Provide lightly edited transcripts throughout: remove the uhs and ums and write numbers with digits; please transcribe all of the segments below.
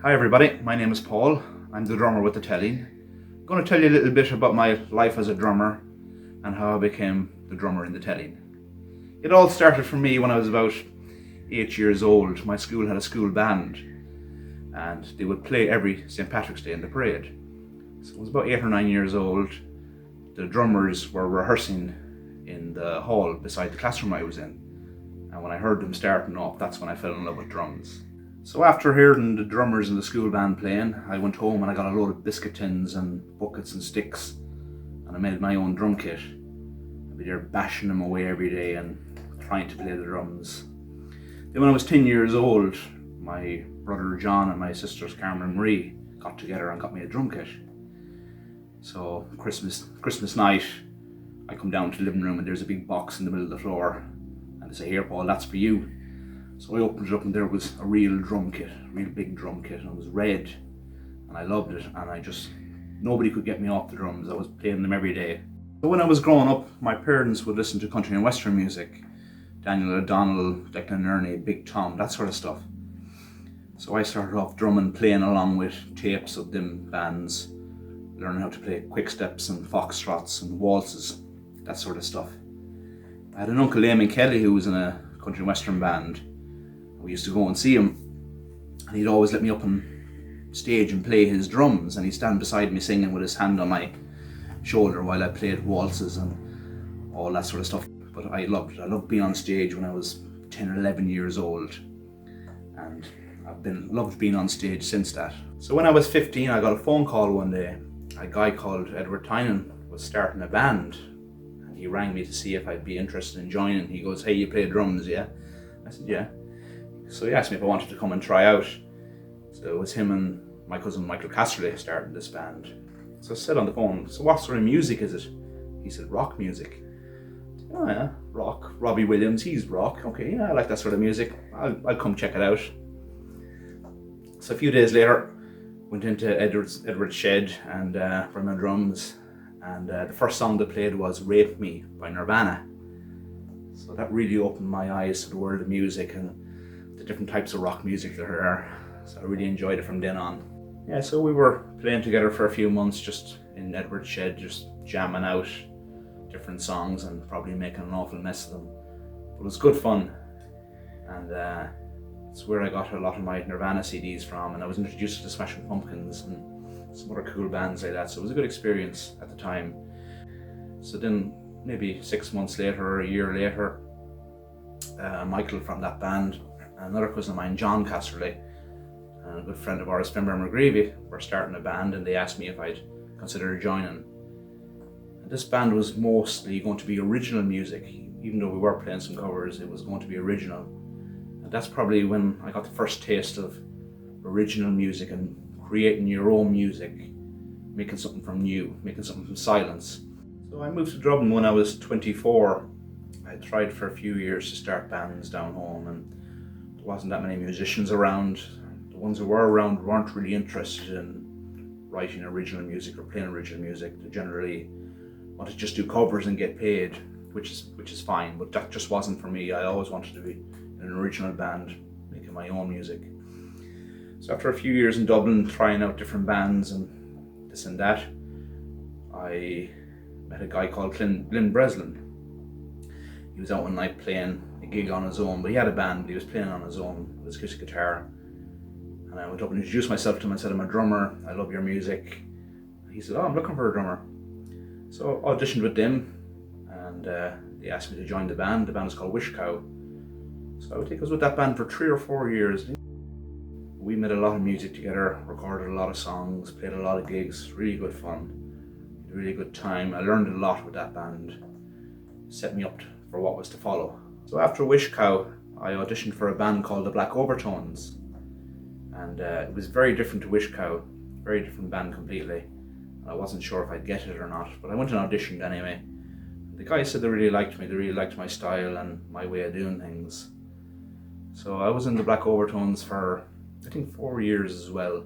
Hi everybody, my name is Paul. I'm the drummer with the Telling. I'm going to tell you a little bit about my life as a drummer and how I became the drummer in the Telling. It all started for me when I was about 8 years old. My school had a school band and they would play every St. Patrick's Day in the parade. So I was about 8 or 9 years old. The drummers were rehearsing in the hall beside the classroom I was in. And when I heard them starting up, that's when I fell in love with drums. So after hearing the drummers in the school band playing, I went home and I got a load of biscuit tins and buckets and sticks, and I made my own drum kit. I'd be there bashing them away every day and trying to play the drums. Then when I was 10 years old, my brother John and my sisters Carmen and Marie got together and got me a drum kit. So Christmas night, I come down to the living room and there's a big box in the middle of the floor, and they say, "Here Paul, that's for you." So I opened it up and there was a real drum kit, a real big drum kit, and it was red and I loved it, and nobody could get me off the drums. I was playing them every day. So when I was growing up, my parents would listen to country and western music, Daniel O'Donnell, Declan Ernie, Big Tom, that sort of stuff. So I started off drumming, playing along with tapes of them bands, learning how to play quick steps and foxtrots and waltzes, that sort of stuff. I had an uncle, Eamon Kelly, who was in a country and western band. We used to go and see him, and he'd always let me up on stage and play his drums, and he'd stand beside me singing with his hand on my shoulder while I played waltzes and all that sort of stuff. But I loved it. I loved being on stage when I was 10 or 11 years old, and I've loved being on stage since that. So when I was 15, I got a phone call one day. A guy called Edward Tynan was starting a band, and he rang me to see if I'd be interested in joining. He goes, "Hey, you play drums, yeah?" I said, "Yeah." So he asked me if I wanted to come and try out. So it was him and my cousin Michael Casterley started this band. So I said on the phone, "So what sort of music is it?" He said, "Rock music." I said, "Oh yeah, rock. Robbie Williams, he's rock. Okay, yeah, I like that sort of music. I'll come check it out." So a few days later, went into Edward's shed and brought my drums. And the first song they played was "Rape Me" by Nirvana. So that really opened my eyes to the world of music and the different types of rock music there are. So I really enjoyed it from then on. Yeah, so we were playing together for a few months just in Edward's shed, just jamming out different songs and probably making an awful mess of them. But it was good fun, and it's where I got a lot of my Nirvana CDs from, and I was introduced to the Smashing Pumpkins and some other cool bands like that, so it was a good experience at the time. So then maybe 6 months later or a year later, Michael from that band, another cousin of mine, John Casterley, and a good friend of ours, Fimber McGreevy, were starting a band, and they asked me if I'd consider joining. And this band was mostly going to be original music. Even though we were playing some covers, it was going to be original. And that's probably when I got the first taste of original music and creating your own music, making something from new, making something from silence. So I moved to Dublin when I was 24. I tried for a few years to start bands down home, and there wasn't that many musicians around. The ones who were around weren't really interested in writing original music or playing original music. They generally wanted to just do covers and get paid, which is fine, but that just wasn't for me. I always wanted to be in an original band, making my own music. So after a few years in Dublin, trying out different bands and this and that, I met a guy called Glyn Breslin. He was out one night playing a gig on his own, but he had a band, but he was playing on his own with his acoustic guitar. And I went up and introduced myself to him. I said, "I'm a drummer, I love your music." He said, "Oh, I'm looking for a drummer." So I auditioned with them, and they asked me to join the band. The band is called Wish Cow. So I think I was with that band for 3 or 4 years. We made a lot of music together, recorded a lot of songs, played a lot of gigs, really good fun, really good time. I learned a lot with that band, set me up for what was to follow. So after Wish Cow, I auditioned for a band called the Black Overtones, and it was very different to Wish Cow, very different band completely. I wasn't sure if I'd get it or not, but I went and auditioned anyway. The guys said they really liked me, they really liked my style and my way of doing things. So I was in the Black Overtones for I think 4 years as well.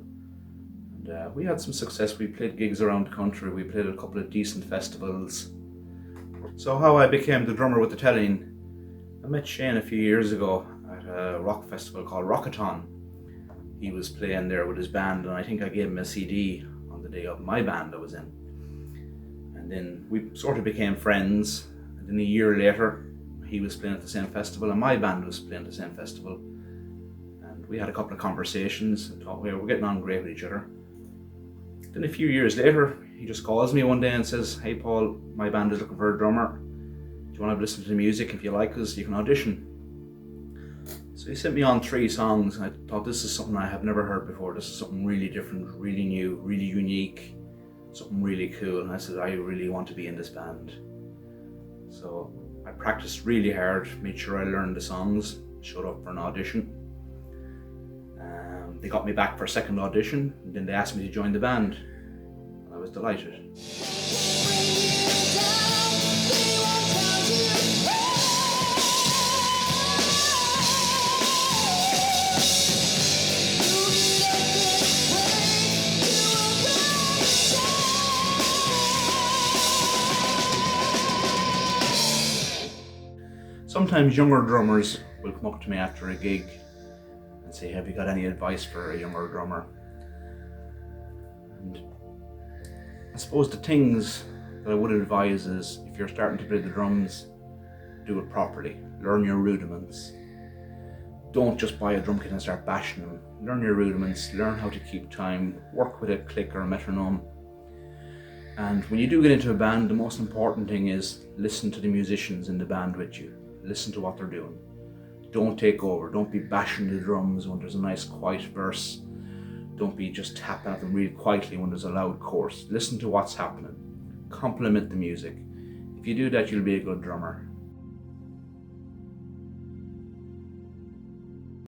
And we had some success. We played gigs around the country, we played a couple of decent festivals. So how I became the drummer with the Telling, I met Shane a few years ago at a rock festival called Rockathon. he was playing there with his band, and I think I gave him a CD on the day of my band I was in. And then we sort of became friends, and then a year later he was playing at the same festival and my band was playing at the same festival, and we had a couple of conversations and thought we were getting on great with each other. Then a few years later he just calls me one day and says, "Hey Paul, my band is looking for a drummer. Do you want to listen to the music? If you like us, you can audition." So he sent me on 3 songs, and I thought, this is something I have never heard before. This is something really different, really new, really unique, something really cool. And I said, I really want to be in this band. So I practiced really hard, made sure I learned the songs, showed up for an audition. They got me back for a second audition, and then they asked me to join the band. I was delighted. Sometimes younger drummers will come up to me after a gig and say, "Have you got any advice for a younger drummer?" And I suppose the things that I would advise is, if you're starting to play the drums, do it properly. Learn your rudiments. Don't just buy a drum kit and start bashing them. Learn your rudiments, learn how to keep time, work with a click or a metronome. And when you do get into a band, the most important thing is listen to the musicians in the band with you. Listen to what they're doing. Don't take over. Don't be bashing the drums when there's a nice quiet verse. Don't be just tapping at them really quietly when there's a loud chorus. Listen to what's happening. Complement the music. If you do that, you'll be a good drummer.